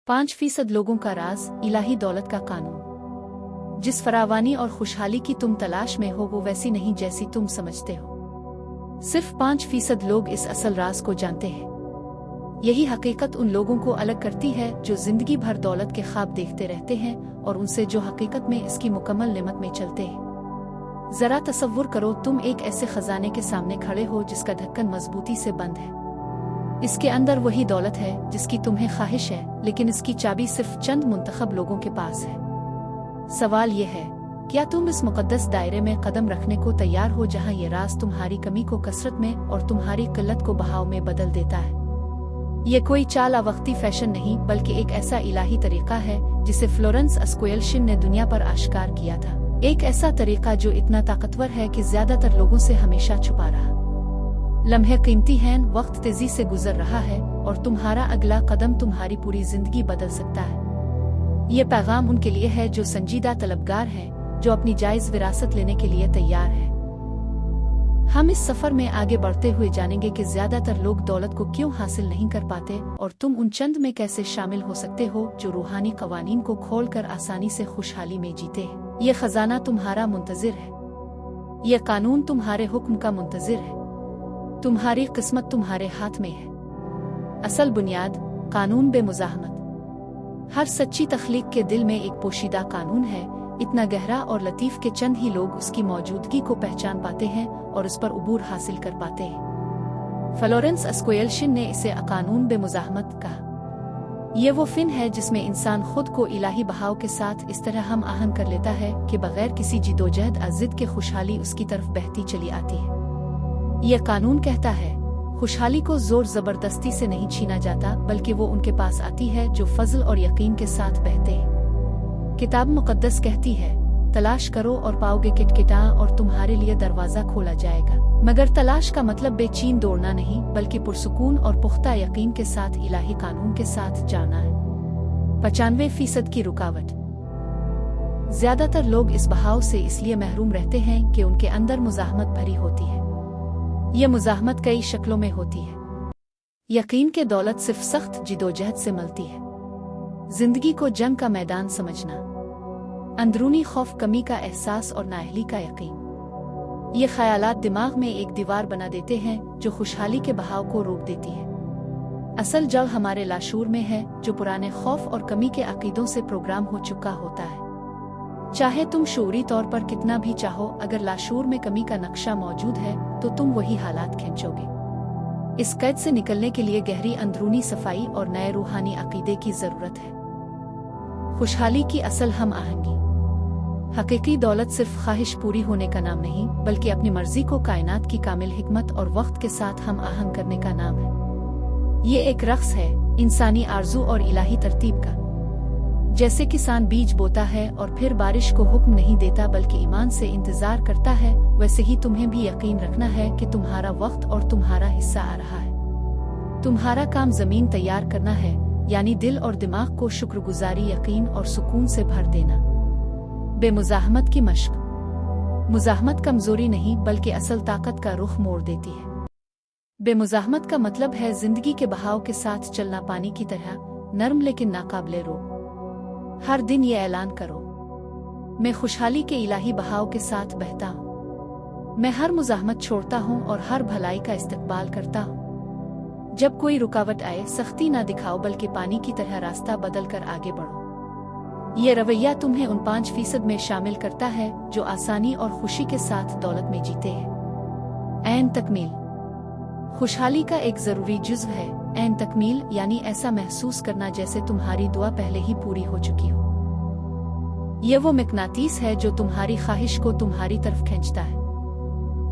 5% लोगों का राज, इलाही दौलत का कानून। जिस फरावानी और खुशहाली की तुम तलाश में हो वो वैसी नहीं जैसी तुम समझते हो। सिर्फ 5% लोग इस असल राज को जानते हैं। यही हकीकत उन लोगों को अलग करती है जो जिंदगी भर दौलत के ख्वाब देखते रहते हैं और उनसे जो हकीकत में इसकी मुकम्मल नेमत में चलते हैं। जरा तसव्वुर करो, तुम एक ऐसे खजाने के सामने खड़े हो जिसका ढक्कन मजबूती से बंद है। इसके अंदर वही दौलत है जिसकी तुम्हें ख्वाहिश है, लेकिन इसकी चाबी सिर्फ चंद मुंतखब लोगों के पास है। सवाल ये है, क्या तुम इस मुकद्दस दायरे में कदम रखने को तैयार हो जहां ये राज तुम्हारी कमी को कसरत में और तुम्हारी किल्लत को बहाव में बदल देता है? ये कोई चाल वक्ती फैशन नहीं, बल्कि एक ऐसा इलाही तरीका है जिसे फ्लोरेंस अस्क्वेल्शिन ने दुनिया पर आश्कार किया था। एक ऐसा तरीका जो इतना ताकतवर है कि ज्यादातर लोगों से हमेशा छुपा रहा। लम्हे कीमती हैं, वक्त तेजी से गुजर रहा है और तुम्हारा अगला कदम तुम्हारी पूरी जिंदगी बदल सकता है। ये पैगाम उनके लिए है जो संजीदा तलबगार हैं, जो अपनी जायज विरासत लेने के लिए तैयार है। हम इस सफर में आगे बढ़ते हुए जानेंगे कि ज्यादातर लोग दौलत को क्यों हासिल नहीं कर पाते और तुम उन चंद में कैसे शामिल हो सकते हो जो रूहानी कवानीन को खोलकर आसानी से खुशहाली में जीते हैं। ये खजाना तुम्हारा मुंतजिर है। ये कानून तुम्हारे हुक्म का मुंतजिर है। तुम्हारी किस्मत तुम्हारे हाथ में है। असल बुनियाद, कानून बेमुज़ाहमत। हर सच्ची तख्लीक के दिल में एक पोशीदा कानून है, इतना गहरा और लतीफ कि चंद ही लोग उसकी मौजूदगी को पहचान पाते हैं और उस पर उबूर हासिल कर पाते हैं। फ्लोरेंस अस्क्वेल्शिन ने इसे कानून बेमुज़ाहमत कहा। ये वो फिन है जिसमें इंसान खुद को इलाही बहाव के साथ इस तरह हम आहंग कर लेता है कि बगैर किसी जिदोजहद अज़िद के खुशहाली उसकी तरफ बहती चली आती है। यह कानून कहता है, खुशहाली को जोर जबरदस्ती से नहीं छीना जाता, बल्कि वो उनके पास आती है जो फजल और यकीन के साथ बहते हैं। किताब मुकद्दस कहती है, तलाश करो और पाओगे, किटकिटा और तुम्हारे लिए दरवाजा खोला जाएगा। मगर तलाश का मतलब बेचैन दौड़ना नहीं, बल्कि पुरसुकून और पुख्ता यकीन के साथ इलाही कानून के साथ जाना है। 95% की रुकावट। ज्यादातर लोग इस बहाव से इसलिए महरूम रहते हैं कि उनके अंदर मुज़ाहमत भरी होती है। यह मुज़ाहमत कई शक्लों में होती है। यकीन के दौलत सिर्फ सख्त जिदोजहद से मिलती है। जिंदगी को जंग का मैदान समझना, अंदरूनी खौफ, कमी का एहसास और नाअहली का यकीन। ये ख्यालात दिमाग में एक दीवार बना देते हैं जो खुशहाली के बहाव को रोक देती है। असल जड़ हमारे लाशूर में है, जो पुराने खौफ और कमी के अकीदों से प्रोग्राम हो चुका होता है। चाहे तुम शऊरी तौर पर कितना भी चाहो, अगर लाशूर में कमी का नक्शा मौजूद है तो तुम वही हालात खींचोगे। इस कैद से निकलने के लिए गहरी अंदरूनी सफाई और नए रूहानी अकीदे की जरूरत है। खुशहाली की असल हम आहंगी। हकीकी दौलत सिर्फ ख्वाहिश पूरी होने का नाम नहीं, बल्कि अपनी मर्जी को कायनात की कामिल हिकमत और वक्त के साथ हम आहंग करने का नाम है। ये एक रक्स है, इंसानी आरजू और इलाही तरतीब का। जैसे किसान बीज बोता है और फिर बारिश को हुक्म नहीं देता बल्कि ईमान से इंतजार करता है, वैसे ही तुम्हें भी यकीन रखना है कि तुम्हारा वक्त और तुम्हारा हिस्सा आ रहा है। तुम्हारा काम जमीन तैयार करना है, यानी दिल और दिमाग को शुक्रगुजारी, यकीन और सुकून से भर देना। बेमुज़ाहमत की मश्क। मुज़ाहमत कमजोरी नहीं, बल्कि असल ताकत का रुख मोड़ देती है। बेमुज़ाहमत का मतलब है जिंदगी के बहाव के साथ चलना, पानी की तरह नरम लेकिन नाकाबिले रोक। हर दिन ये ऐलान करो, मैं खुशहाली के इलाही बहाव के साथ बहता हूँ। मैं हर मुज़ाहमत छोड़ता हूँ और हर भलाई का इस्तकबाल करता हूँ। जब कोई रुकावट आए, सख्ती ना दिखाओ, बल्कि पानी की तरह रास्ता बदल कर आगे बढ़ो। ये रवैया तुम्हें उन 5% में शामिल करता है जो आसानी और खुशी के साथ दौलत में जीते हैं। ऐन तकमील खुशहाली का एक जरूरी जुज़्व है। ऐन तकमील यानी ऐसा महसूस करना जैसे तुम्हारी दुआ पहले ही पूरी हो चुकी हो। ये वो मिकनातीस है जो तुम्हारी ख्वाहिश को तुम्हारी तरफ खींचता है।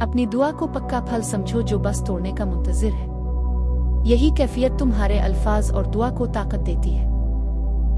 अपनी दुआ को पक्का फल समझो जो बस तोड़ने का मुंतजिर है। यही कैफियत तुम्हारे अल्फाज और दुआ को ताकत देती है।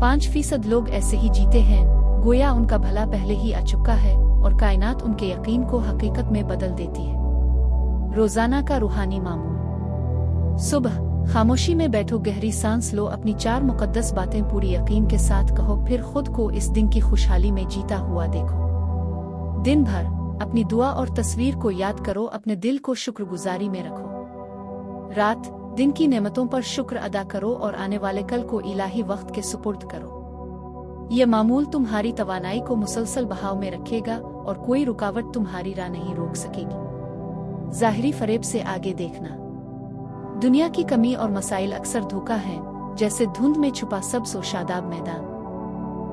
5% लोग ऐसे ही जीते हैं, गोया उनका भला पहले ही आ चुका है और कायनात उनके यकीन को हकीकत में बदल देती है। रोजाना का रूहानी मामूल। सुबह खामोशी में बैठो, गहरी सांस लो, अपनी 4 मुकद्दस बातें पूरी यकीन के साथ कहो, फिर खुद को इस दिन की खुशहाली में जीता हुआ देखो। दिन भर अपनी दुआ और तस्वीर को याद करो, अपने दिल को शुक्रगुजारी में रखो। रात दिन की नेमतों पर शुक्र अदा करो और आने वाले कल को इलाही वक्त के सुपुर्द करो। ये मामूल तुम्हारी तवानाई को मुसलसल बहाव में रखेगा और कोई रुकावट तुम्हारी राह नहीं रोक सकेगी। ज़ाहिरी फरेब से आगे देखना। दुनिया की कमी और मसाइल अक्सर धोखा हैं, जैसे धुंध में छुपा सब्ज़ और शादाब मैदान।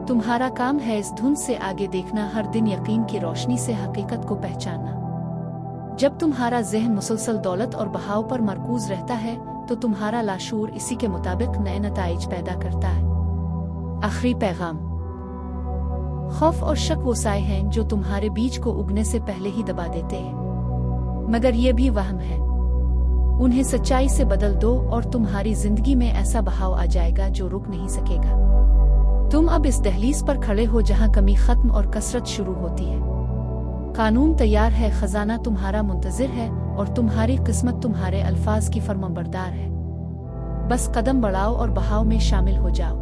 तुम्हारा काम है इस धुंध से आगे देखना, हर दिन यकीन की रोशनी से हकीकत को पहचानना। जब तुम्हारा ज़हन मुसलसल दौलत और बहाव पर मरकूज रहता है तो तुम्हारा लाशूर इसी के मुताबिक नए नताइज पैदा करता है। आखिरी पैगाम। खौफ और शक वो साए हैं जो तुम्हारे बीज को उगने से पहले ही दबा देते हैं, मगर ये भी वहम है। उन्हें सच्चाई से बदल दो और तुम्हारी जिंदगी में ऐसा बहाव आ जाएगा जो रुक नहीं सकेगा। तुम अब इस दहलीज पर खड़े हो जहां कमी खत्म और कसरत शुरू होती है। कानून तैयार है, खजाना तुम्हारा मुंतजिर है और तुम्हारी किस्मत तुम्हारे अल्फाज की फर्माबरदार है। बस कदम बढ़ाओ और बहाव में शामिल हो जाओ।